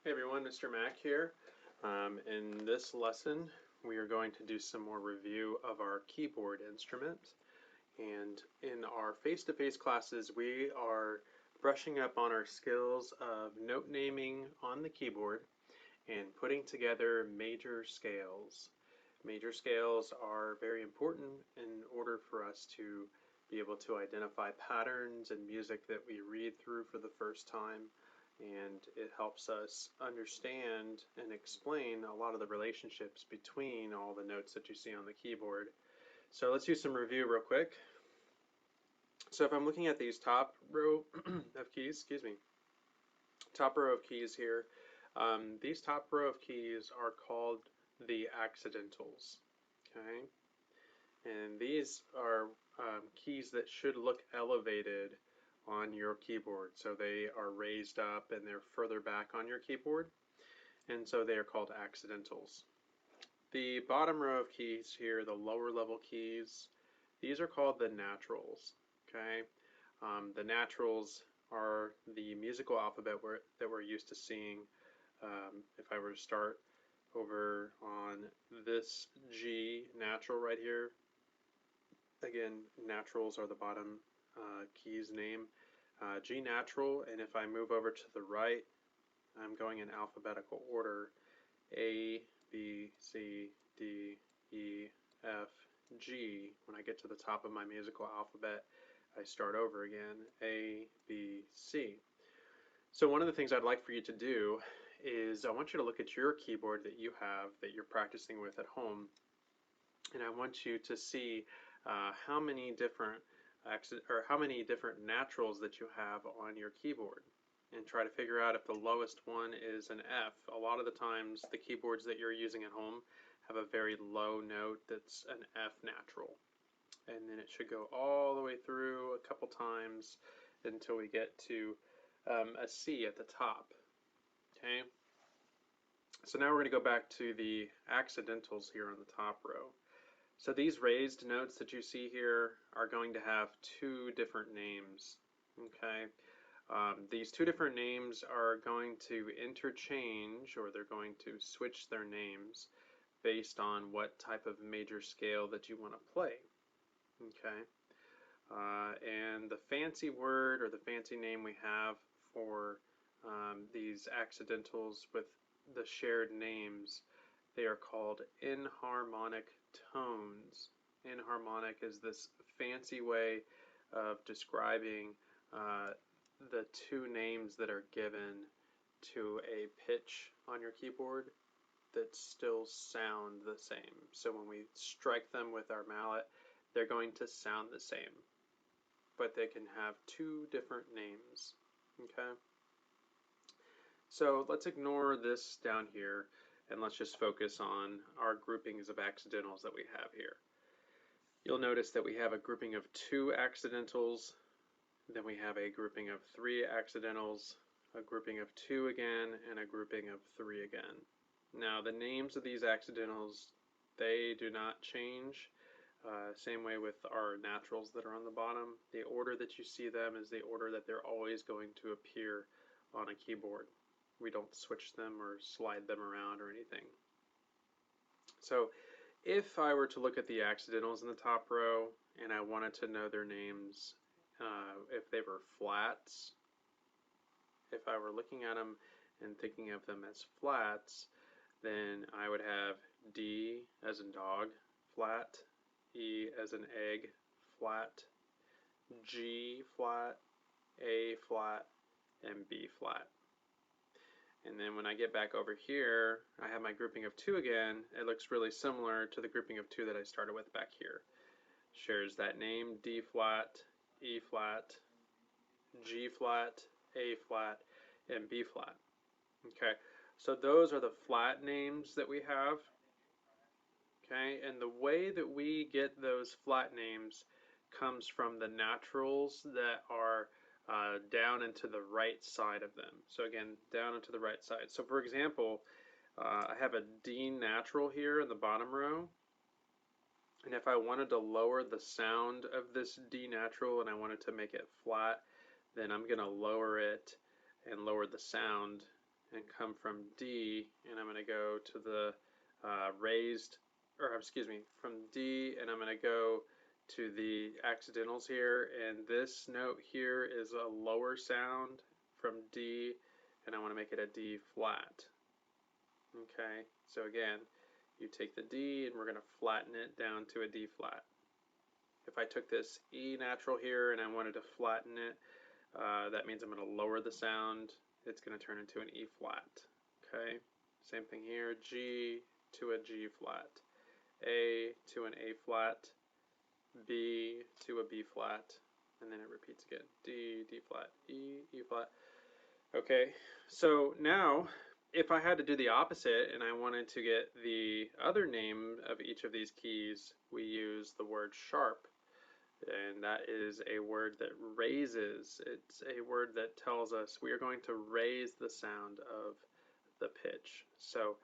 Hey everyone, Mr. Mack here. In this lesson, we are going to do some more review of our keyboard instrument. And in our face-to-face classes, we are brushing up on our skills of note naming on the keyboard and putting together major scales. Major scales are very important in order for us to be able to identify patterns in music that we read through for the first time, and it helps us understand and explain a lot of the relationships between all the notes that you see on the keyboard. So let's do some review real quick. So if I'm looking at these top row of keys, top row of keys here, these top row of keys are called the accidentals, okay? And these are keys that should look elevated on your keyboard. So they are raised up and they're further back on your keyboard, and so they are called accidentals. The bottom row of keys here, the lower level keys, these are called the naturals, okay? The naturals are the musical alphabet that we're used to seeing. If I were to start over on this G natural right here, again, naturals are the bottom keys name, G natural, and if I move over to the right, I'm going in alphabetical order, A, B, C, D, E, F, G. When I get to the top of my musical alphabet, I start over again, A, B, C. So one of the things I'd like for you to do is I want you to look at your keyboard that you have that you're practicing with at home, and I want you to see how many different naturals that you have on your keyboard, and try to figure out if the lowest one is an F. A lot of the times the keyboards that you're using at home have a very low note that's an F natural, and then it should go all the way through a couple times until we get to a C at the top. Okay, so now we're going to go back to the accidentals here on the top row. So these raised notes that you see here are going to have two different names. Okay, these two different names are going to interchange, or they're going to switch their names based on what type of major scale that you want to play. Okay, and the fancy word or the fancy name we have for these accidentals with the shared names, they are called enharmonic tones. Enharmonic is this fancy way of describing the two names that are given to a pitch on your keyboard that still sound the same. So when we strike them with our mallet, they're going to sound the same, but they can have two different names. Okay? So let's ignore this down here and let's just focus on our groupings of accidentals that we have here. You'll notice that we have a grouping of two accidentals, then we have a grouping of three accidentals, a grouping of two again, and a grouping of three again. Now the names of these accidentals, they do not change. Same way with our naturals that are on the bottom. The order that you see them is the order that they're always going to appear on a keyboard. We don't switch them or slide them around or anything. So if I were to look at the accidentals in the top row and I wanted to know their names, if they were flats, if I were looking at them and thinking of them as flats, then I would have D as in dog, flat, E as in egg, flat, G flat, A flat, and B flat. And then when I get back over here, I have my grouping of two again. It looks really similar to the grouping of two that I started with back here. Shares that name, D flat, E flat, G flat, A flat, and B flat. Okay, so those are the flat names that we have. Okay, and the way that we get those flat names comes from the naturals that are down and to the right side of them. So again, down and to the right side. So for example, I have a D natural here in the bottom row, and if I wanted to lower the sound of this D natural and I wanted to make it flat, then I'm going to lower it and lower the sound and come from D, and I'm going to go to the from D, and I'm going to go to the accidentals here, and this note here is a lower sound from D, and I want to make it a D flat. Okay, so again, you take the D and we're going to flatten it down to a D flat. If I took this E natural here and I wanted to flatten it, that means I'm going to lower the sound. It's going to turn into an E flat. Okay, same thing here, G to a G flat, A to an A flat, B to a B flat, and then it repeats again, D, D flat, E, E flat. Okay, so now if I had to do the opposite and I wanted to get the other name of each of these keys, we use the word sharp. And that is a word that raises. It's a word that tells us we are going to raise the sound of the pitch. So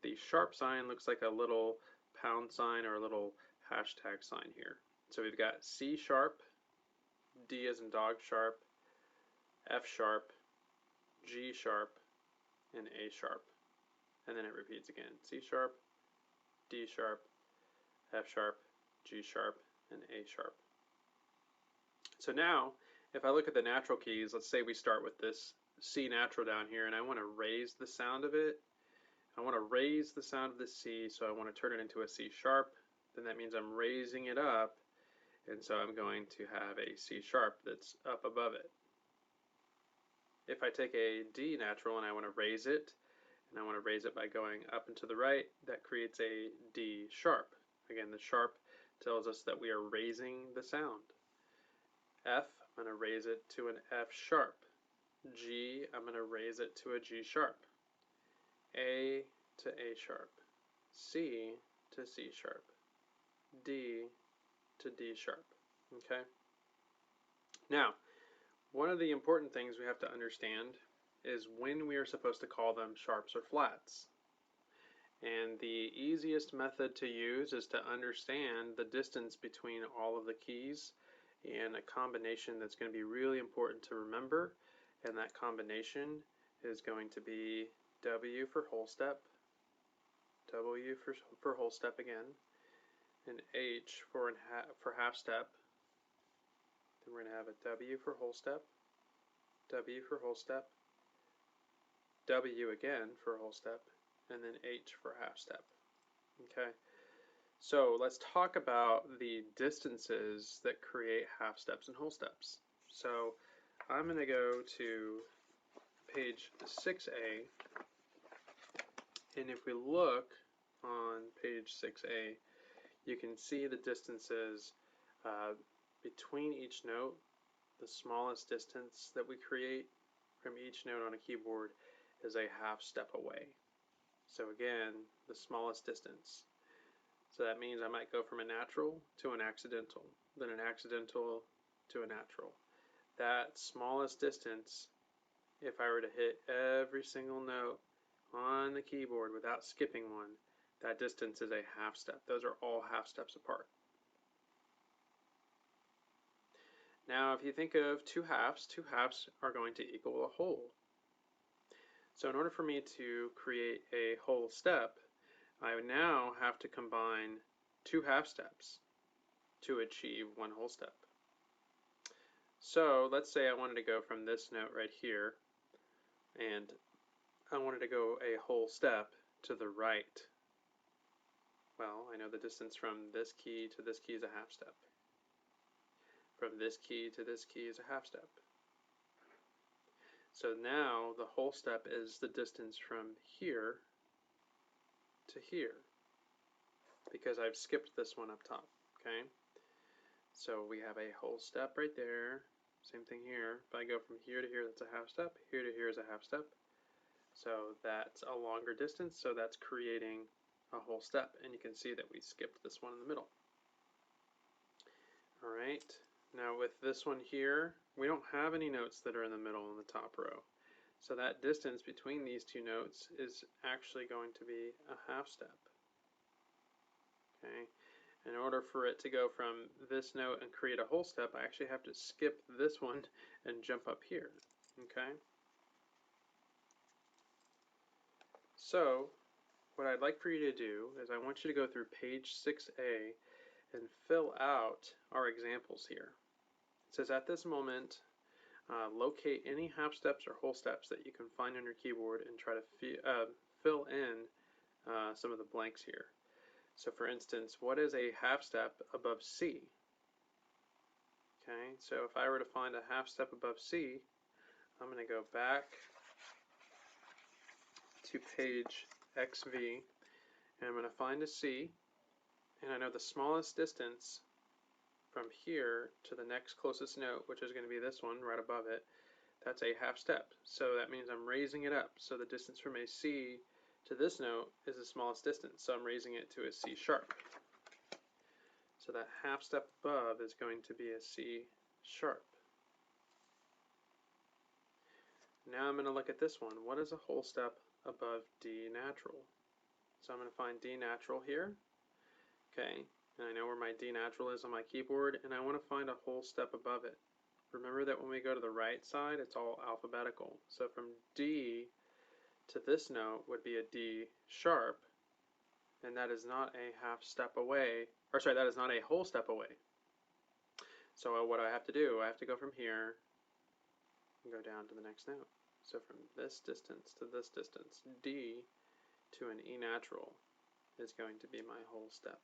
the sharp sign looks like a little pound sign or a little hashtag sign here. So we've got C sharp, D as in dog sharp, F sharp, G sharp, and A sharp. And then it repeats again. C sharp, D sharp, F sharp, G sharp, and A sharp. So now, if I look at the natural keys, let's say we start with this C natural down here, and I want to raise the sound of it. I want to raise the sound of the C, so I want to turn it into a C sharp. Then that means I'm raising it up, and so I'm going to have a C sharp that's up above it. If I take a D natural and I want to raise it, and I want to raise it by going up and to the right, that creates a D sharp. Again, the sharp tells us that we are raising the sound. F, I'm going to raise it to an F sharp. G, I'm going to raise it to a G sharp. A to A sharp. C to C sharp. D to D sharp. Okay? Now, one of the important things we have to understand is when we are supposed to call them sharps or flats. And the easiest method to use is to understand the distance between all of the keys, and a combination that's going to be really important to remember, and that combination is going to be W for whole step, W for whole step again, and H for half step. Then we're going to have a W for whole step, W for whole step, W again for whole step, and then H for half step. Okay, so let's talk about the distances that create half steps and whole steps. So I'm going to go to page 6A, and if we look on page 6A, you can see the distances between each note. The smallest distance that we create from each note on a keyboard is a half step away. So again, the smallest distance. So that means I might go from a natural to an accidental, then an accidental to a natural. That smallest distance, if I were to hit every single note on the keyboard without skipping one, that distance is a half step. Those are all half steps apart. Now, if you think of two halves are going to equal a whole. So in order for me to create a whole step, I now have to combine two half steps to achieve one whole step. So let's say I wanted to go from this note right here, and I wanted to go a whole step to the right. Well, I know the distance from this key to this key is a half step. From this key to this key is a half step. So now the whole step is the distance from here to here, because I've skipped this one up top, okay? So we have a whole step right there. Same thing here. If I go from here to here, that's a half step. Here to here is a half step. So that's a longer distance, so that's creating a whole step. And you can see that we skipped this one in the middle. All right, now with this one here, we don't have any notes that are in the middle in the top row. So that distance between these two notes is actually going to be a half step. Okay. In order for it to go from this note and create a whole step, I actually have to skip this one and jump up here. Okay. So what I'd like for you to do is I want you to go through page 6A and fill out our examples here. It says at this moment, locate any half steps or whole steps that you can find on your keyboard and try to fill in some of the blanks here. So for instance, what is a half step above C? Okay, so if I were to find a half step above C, I'm going to go back to page XV, and I'm going to find a C, and I know the smallest distance from here to the next closest note, which is going to be this one right above it, that's a half step. So that means I'm raising it up. So the distance from a C to this note is the smallest distance, so I'm raising it to a C sharp. So that half step above is going to be a C sharp. Now I'm going to look at this one. What is a whole step above D natural? So I'm going to find D natural here. Okay, and I know where my D natural is on my keyboard, and I want to find a whole step above it. Remember that when we go to the right side, it's all alphabetical. So from D to this note would be a D sharp, and that is not a half step away, or sorry, that is not a whole step away. So what do I have to do? I have to go from here and go down to the next note. So from this distance to this distance, D to an E natural is going to be my whole step.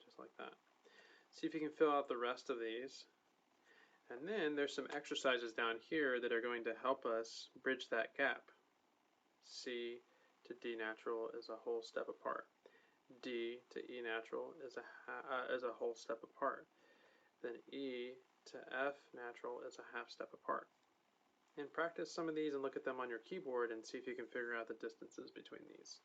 Just like that. See if you can fill out the rest of these. And then there's some exercises down here that are going to help us bridge that gap. C to D natural is a whole step apart. D to E natural is a whole step apart. Then E to F natural is a half step apart. And practice some of these and look at them on your keyboard and see if you can figure out the distances between these.